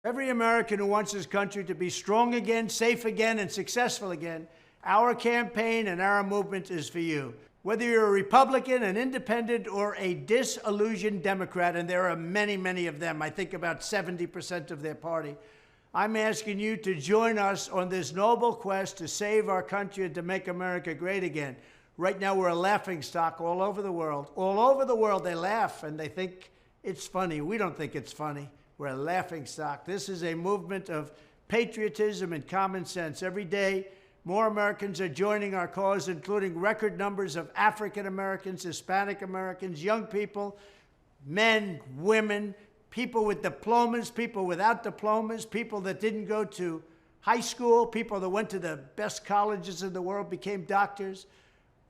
Every American who wants his country to be strong again, safe again, and successful again, our campaign and our movement is for you. Whether you're a Republican, an independent, or a disillusioned Democrat, and there are many, many of them, I think about 70% of their party, I'm asking you to join us on this noble quest to save our country and to make America great again. Right now, we're a laughingstock all over the world. All over the world, they laugh and they think it's funny. We don't think it's funny. We're a laughingstock. This is a movement of patriotism and common sense. Every day, more Americans are joining our cause, including record numbers of African Americans, Hispanic Americans, young people, men, women, people with diplomas, people without diplomas, people that didn't go to high school, people that went to the best colleges in the world, became doctors.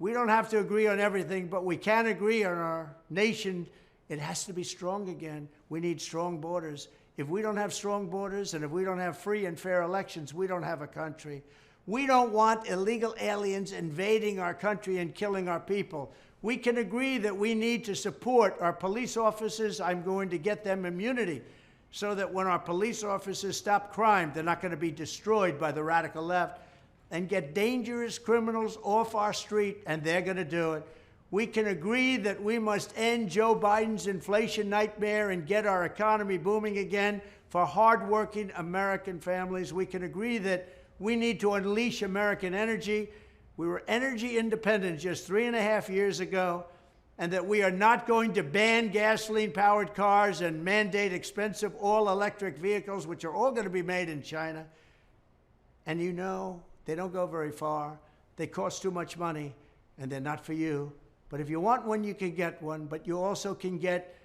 We don't have to agree on everything, but we can agree on our nation. It has to be strong again. We need strong borders. If we don't have strong borders and if we don't have free and fair elections, we don't have a country. We don't want illegal aliens invading our country and killing our people. We can agree that we need to support our police officers. I'm going to get them immunity so that when our police officers stop crime, they're not going to be destroyed by the radical left, and get dangerous criminals off our street, and they're going to do it. We can agree that we must end Joe Biden's inflation nightmare and get our economy booming again for hardworking American families. We can agree that we need to unleash American energy. We were energy independent just 3.5 years ago, and that we are not going to ban gasoline-powered cars and mandate expensive all-electric vehicles, which are all going to be made in China. And you know, they don't go very far. They cost too much money, and they're not for you. But if you want one, you can get one, but you also can get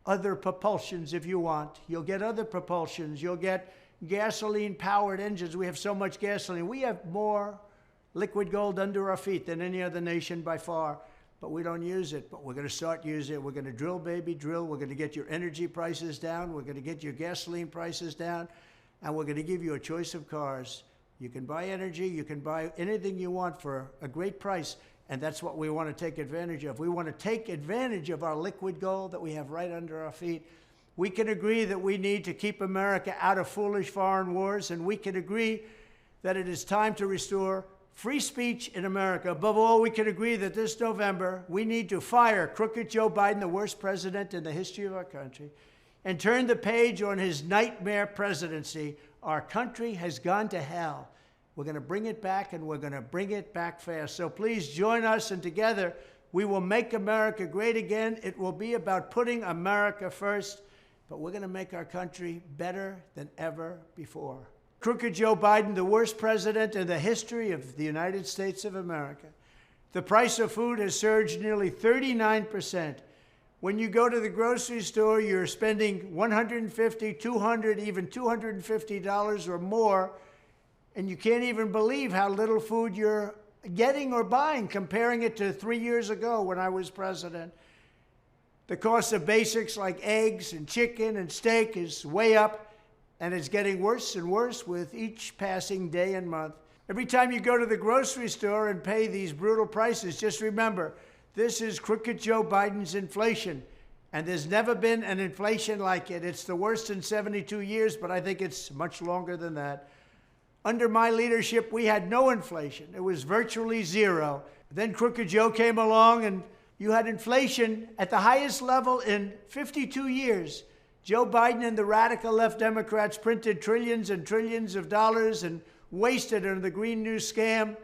other propulsions if you want. You'll get other propulsions. You'll get gasoline-powered engines. We have so much gasoline. We have more liquid gold under our feet than any other nation by far, but we don't use it. But we're going to start using it. We're going to drill, baby, drill. We're going to get your energy prices down. We're going to get your gasoline prices down, and we're going to give you a choice of cars. You can buy energy. You can buy anything you want for a great price. And that's what we want to take advantage of. We want to take advantage of our liquid gold that we have right under our feet. We can agree that we need to keep America out of foolish foreign wars, and we can agree that it is time to restore free speech in America. Above all, we can agree that this November, we need to fire crooked Joe Biden, the worst president in the history of our country, and turn the page on his nightmare presidency. Our country has gone to hell. We're going to bring it back, and we're going to bring it back fast. So please join us, and together we will make America great again. It will be about putting America first, but we're going to make our country better than ever before. Crooked Joe Biden, the worst president in the history of the United States of America. The price of food has surged nearly 39%. When you go to the grocery store, you're spending $150, $200, even $250 or more, and you can't even believe how little food you're getting or buying, comparing it to 3 years ago when I was president. The cost of basics like eggs and chicken and steak is way up, and it's getting worse and worse with each passing day and month. Every time you go to the grocery store and pay these brutal prices, just remember, this is crooked Joe Biden's inflation, and there's never been an inflation like it. It's the worst in 72 years, but I think it's much longer than that. Under my leadership, we had no inflation. It was virtually zero. Then Crooked Joe came along, and you had inflation at the highest level in 52 years. Joe Biden and the radical left Democrats printed trillions and trillions of dollars and wasted it on the Green New scam.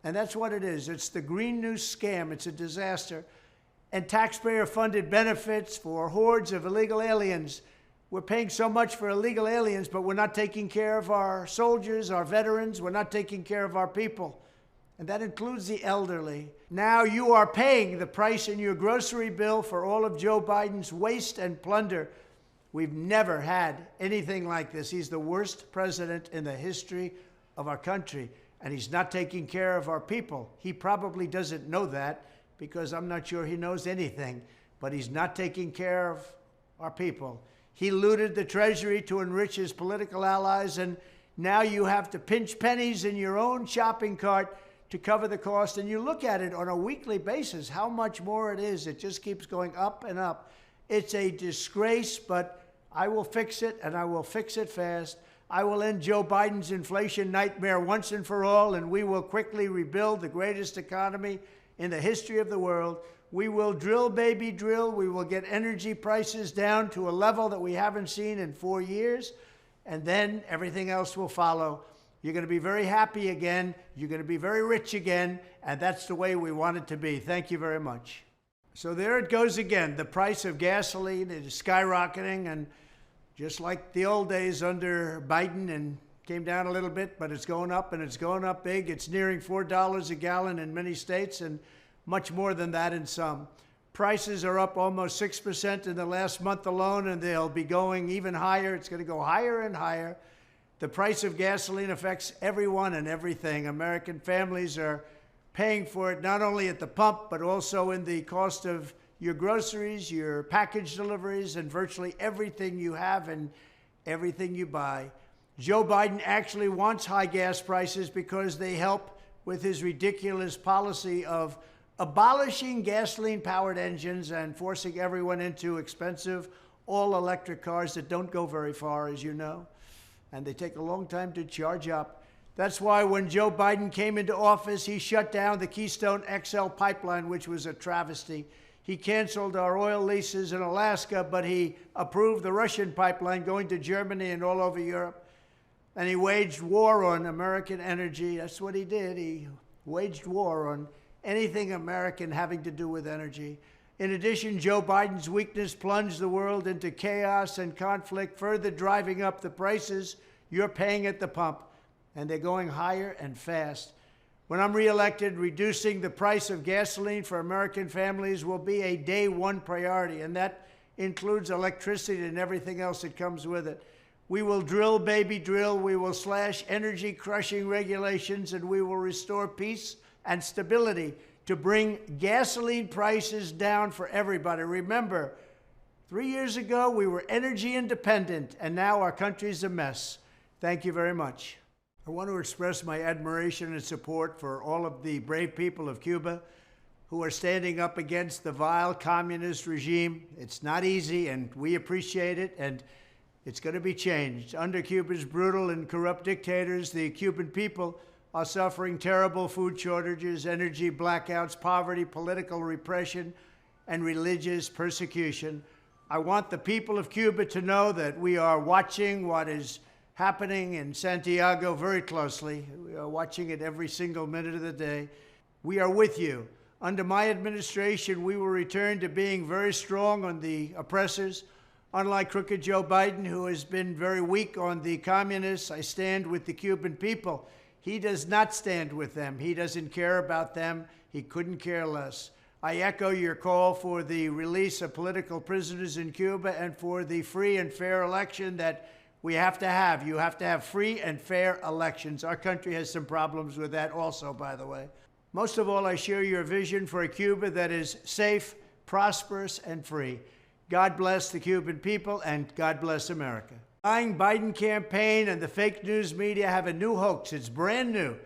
And that's what it is. It's the Green New scam. It's a disaster. And taxpayer-funded benefits for hordes of illegal aliens. We're paying so much for illegal aliens, but we're not taking care of our soldiers, our veterans. We're not taking care of our people. And that includes the elderly. Now you are paying the price in your grocery bill for all of Joe Biden's waste and plunder. We've never had anything like this. He's the worst president in the history of our country, and he's not taking care of our people. He probably doesn't know that, because I'm not sure he knows anything, but he's not taking care of our people. He looted the Treasury to enrich his political allies, and now you have to pinch pennies in your own shopping cart to cover the cost. And you look at it on a weekly basis, how much more it is. It just keeps going up and up. It's a disgrace, but I will fix it, and I will fix it fast. I will end Joe Biden's inflation nightmare once and for all, and we will quickly rebuild the greatest economy in the history of the world. We will drill, baby, drill. We will get energy prices down to a level that we haven't seen in 4 years, and then everything else will follow. You're going to be very happy again. You're going to be very rich again, and that's the way we want it to be. Thank you very much. So there it goes again. The price of gasoline is skyrocketing, and just like the old days under Biden, and came down a little bit, but it's going up, and it's going up big. It's nearing $4 a gallon in many states, and much more than that in some. Prices are up almost 6% in the last month alone, and they'll be going even higher. It's going to go higher and higher. The price of gasoline affects everyone and everything. American families are paying for it not only at the pump, but also in the cost of your groceries, your package deliveries, and virtually everything you have and everything you buy. Joe Biden actually wants high gas prices because they help with his ridiculous policy of abolishing gasoline-powered engines and forcing everyone into expensive all-electric cars that don't go very far, as you know, and they take a long time to charge up. That's why when Joe Biden came into office, he shut down the Keystone XL pipeline, which was a travesty. He canceled our oil leases in Alaska, but he approved the Russian pipeline going to Germany and all over Europe. And he waged war on American energy. That's what he did. He waged war on anything American having to do with energy. In addition, Joe Biden's weakness plunged the world into chaos and conflict, further driving up the prices you're paying at the pump. And they're going higher and fast. When I'm reelected, reducing the price of gasoline for American families will be a day one priority, and that includes electricity and everything else that comes with it. We will drill, baby, drill. We will slash energy-crushing regulations, and we will restore peace and stability to bring gasoline prices down for everybody. Remember, 3 years ago, we were energy independent, and now our country's a mess. Thank you very much. I want to express my admiration and support for all of the brave people of Cuba who are standing up against the vile communist regime. It's not easy, and we appreciate it, and it's going to be changed. Under Cuba's brutal and corrupt dictators, the Cuban people are suffering terrible food shortages, energy blackouts, poverty, political repression, and religious persecution. I want the people of Cuba to know that we are watching what is happening in Santiago very closely. We are watching it every single minute of the day. We are with you. Under my administration, we will return to being very strong on the oppressors. Unlike crooked Joe Biden, who has been very weak on the communists, I stand with the Cuban people. He does not stand with them. He doesn't care about them. He couldn't care less. I echo your call for the release of political prisoners in Cuba and for the free and fair election that we have to have. You have to have free and fair elections. Our country has some problems with that also, by the way. Most of all, I share your vision for a Cuba that is safe, prosperous, and free. God bless the Cuban people, and God bless America. The Biden campaign and the fake news media have a new hoax. It's brand new.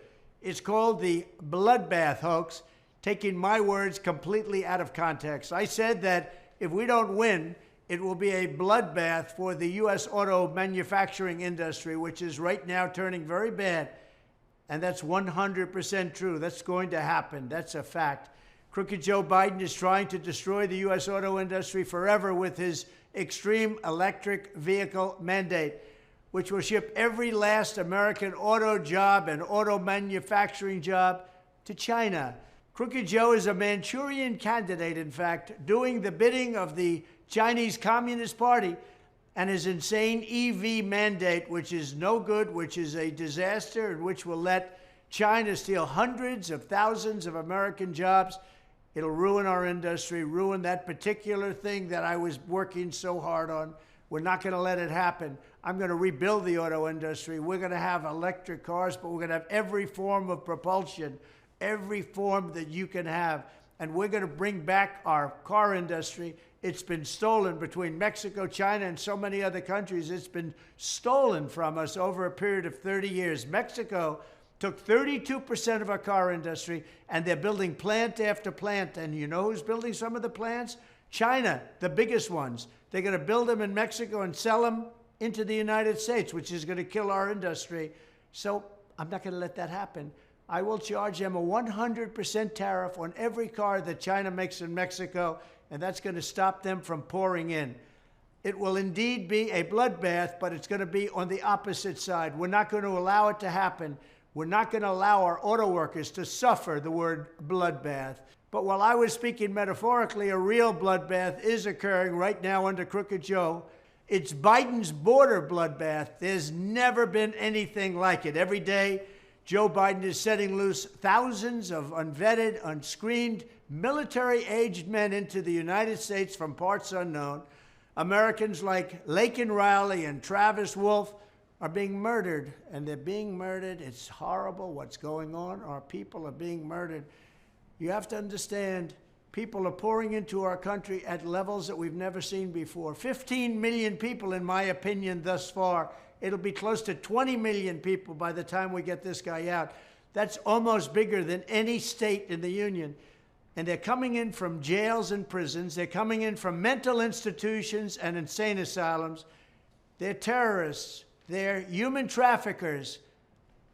It's called the bloodbath hoax, taking my words completely out of context. I said that if we don't win, it will be a bloodbath for the U.S. auto manufacturing industry, which is right now turning very bad. And that's 100% true. That's going to happen. That's a fact. Crooked Joe Biden is trying to destroy the U.S. auto industry forever with his extreme electric vehicle mandate, which will ship every last American auto job and auto manufacturing job to China. Crooked Joe is a Manchurian candidate, in fact, doing the bidding of the Chinese Communist Party and his insane EV mandate, which is no good, which is a disaster, and which will let China steal hundreds of thousands of American jobs. It'll ruin our industry, ruin that particular thing that I was working so hard on. We're not going to let it happen. I'm going to rebuild the auto industry. We're going to have electric cars, but we're going to have every form of propulsion, every form that you can have. And we're going to bring back our car industry. It's been stolen between Mexico, China, and so many other countries. It's been stolen from us over a period of 30 years. Mexico took 32% of our car industry, and they're building plant after plant. And you know who's building some of the plants? China, the biggest ones. They're going to build them in Mexico and sell them into the United States, which is going to kill our industry. So I'm not going to let that happen. I will charge them a 100% tariff on every car that China makes in Mexico, and that's going to stop them from pouring in. It will indeed be a bloodbath, but it's going to be on the opposite side. We're not going to allow it to happen. We're not going to allow our auto workers to suffer the word bloodbath. But while I was speaking metaphorically, a real bloodbath is occurring right now under Crooked Joe. It's Biden's border bloodbath. There's never been anything like it. Every day, Joe Biden is setting loose thousands of unvetted, unscreened, military-aged men into the United States from parts unknown. Americans like Laken Riley and Travis Wolfe are being murdered, and they're being murdered. It's horrible what's going on. Our people are being murdered. You have to understand, people are pouring into our country at levels that we've never seen before. 15 million people, in my opinion, thus far. It'll be close to 20 million people by the time we get this guy out. That's almost bigger than any state in the union. And they're coming in from jails and prisons. They're coming in from mental institutions and insane asylums. They're terrorists. They're human traffickers.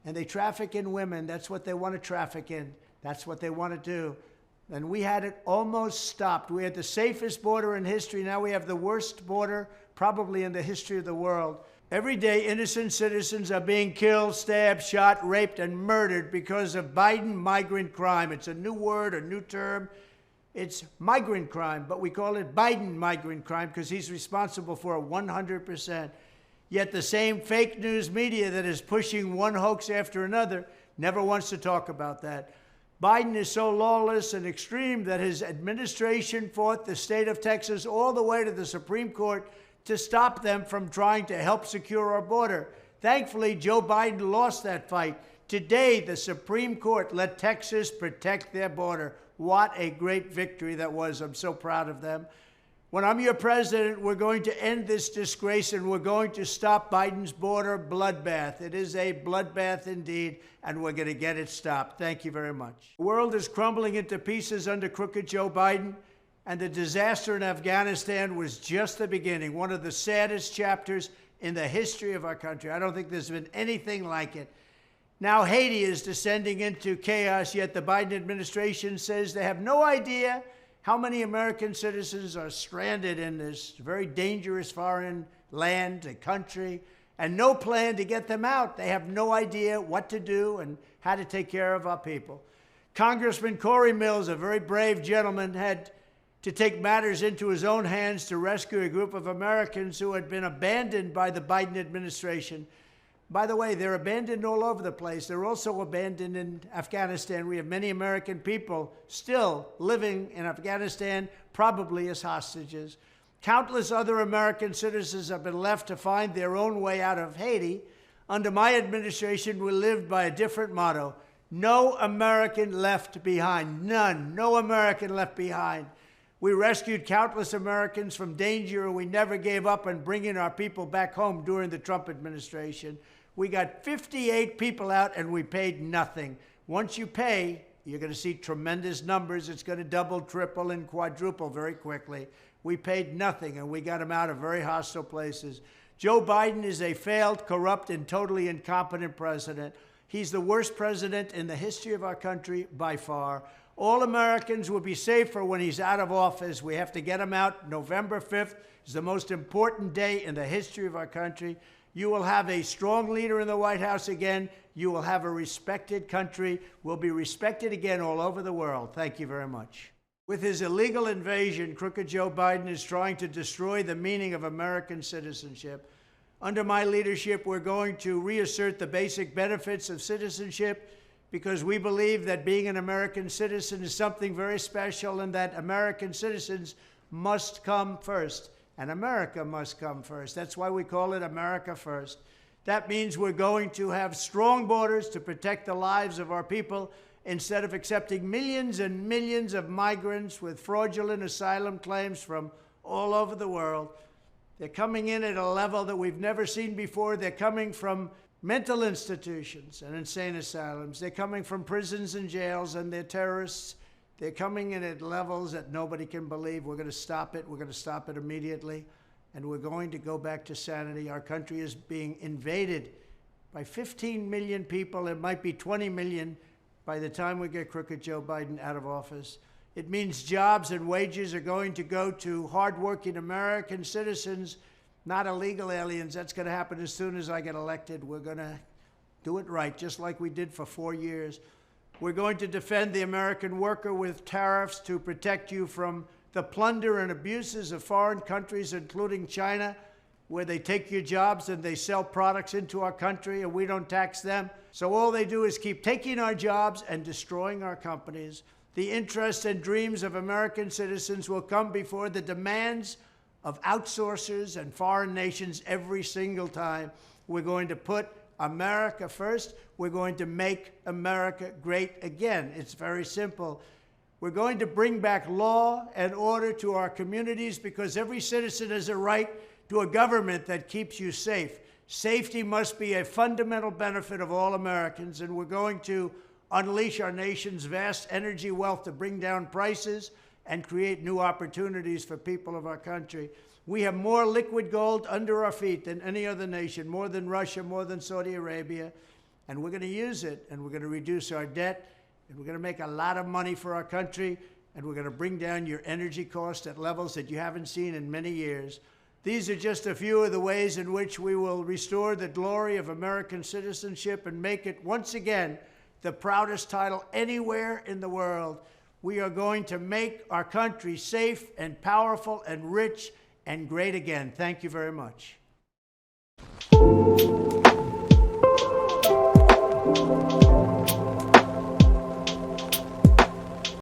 And they traffic in women. That's what they want to traffic in. That's what they want to do. And we had it almost stopped. We had the safest border in history. Now we have the worst border probably in the history of the world. Every day, innocent citizens are being killed, stabbed, shot, raped, and murdered because of Biden migrant crime. It's a new word, a new term. It's migrant crime, but we call it Biden migrant crime because he's responsible for it 100%. Yet the same fake news media that is pushing one hoax after another never wants to talk about that. Biden is so lawless and extreme that his administration fought the state of Texas all the way to the Supreme Court to stop them from trying to help secure our border. Thankfully, Joe Biden lost that fight. Today, the Supreme Court let Texas protect their border. What a great victory that was. I'm so proud of them. When I'm your president, we're going to end this disgrace and we're going to stop Biden's border bloodbath. It is a bloodbath indeed, and we're going to get it stopped. Thank you very much. The world is crumbling into pieces under crooked Joe Biden. And the disaster in Afghanistan was just the beginning, one of the saddest chapters in the history of our country. I don't think there's been anything like it. Now Haiti is descending into chaos, yet the Biden administration says they have no idea how many American citizens are stranded in this very dangerous foreign land, a country, and no plan to get them out. They have no idea what to do and how to take care of our people. Congressman Corey Mills, a very brave gentleman, had to take matters into his own hands to rescue a group of Americans who had been abandoned by the Biden administration. By the way, they're abandoned all over the place. They're also abandoned in Afghanistan. We have many American people still living in Afghanistan, probably as hostages. Countless other American citizens have been left to find their own way out of Haiti. Under my administration, we lived by a different motto: no American left behind. None. No American left behind. We rescued countless Americans from danger, and we never gave up on bringing our people back home during the Trump administration. We got 58 people out, and we paid nothing. Once you pay, you're going to see tremendous numbers. It's going to double, triple, and quadruple very quickly. We paid nothing, and we got them out of very hostile places. Joe Biden is a failed, corrupt, and totally incompetent president. He's the worst president in the history of our country by far. All Americans will be safer when he's out of office. We have to get him out. November 5th is the most important day in the history of our country. You will have a strong leader in the White House again. You will have a respected country. We'll be respected again all over the world. Thank you very much. With his illegal invasion, crooked Joe Biden is trying to destroy the meaning of American citizenship. Under my leadership, we're going to reassert the basic benefits of citizenship, because we believe that being an American citizen is something very special and that American citizens must come first, and America must come first. That's why we call it America First. That means we're going to have strong borders to protect the lives of our people instead of accepting millions and millions of migrants with fraudulent asylum claims from all over the world. They're coming in at a level that we've never seen before. They're coming from mental institutions and insane asylums. They're coming from prisons and jails, and they're terrorists. They're coming in at levels that nobody can believe. We're going to stop it. We're going to stop it immediately. and we're going to go back to sanity. Our country is being invaded by 15 million people. It might be 20 million by the time we get crooked Joe Biden out of office. It means jobs and wages are going to go to hardworking American citizens, not illegal aliens. That's going to happen as soon as I get elected. We're going to do it right, just like we did for 4 years. We're going to defend the American worker with tariffs to protect you from the plunder and abuses of foreign countries, including China, where they take your jobs and they sell products into our country and we don't tax them. So all they do is keep taking our jobs and destroying our companies. The interests and dreams of American citizens will come before the demands of outsourcers and foreign nations every single time. We're going to put America first. We're going to make America great again. It's very simple. We're going to bring back law and order to our communities because every citizen has a right to a government that keeps you safe. Safety must be a fundamental benefit of all Americans, and we're going to unleash our nation's vast energy wealth to bring down prices and create new opportunities for people of our country. We have more liquid gold under our feet than any other nation, more than Russia, more than Saudi Arabia, and we're going to use it, and we're going to reduce our debt, and we're going to make a lot of money for our country, and we're going to bring down your energy costs at levels that you haven't seen in many years. These are just a few of the ways in which we will restore the glory of American citizenship and make it once again the proudest title anywhere in the world. We are going to make our country safe and powerful and rich and great again. Thank you very much.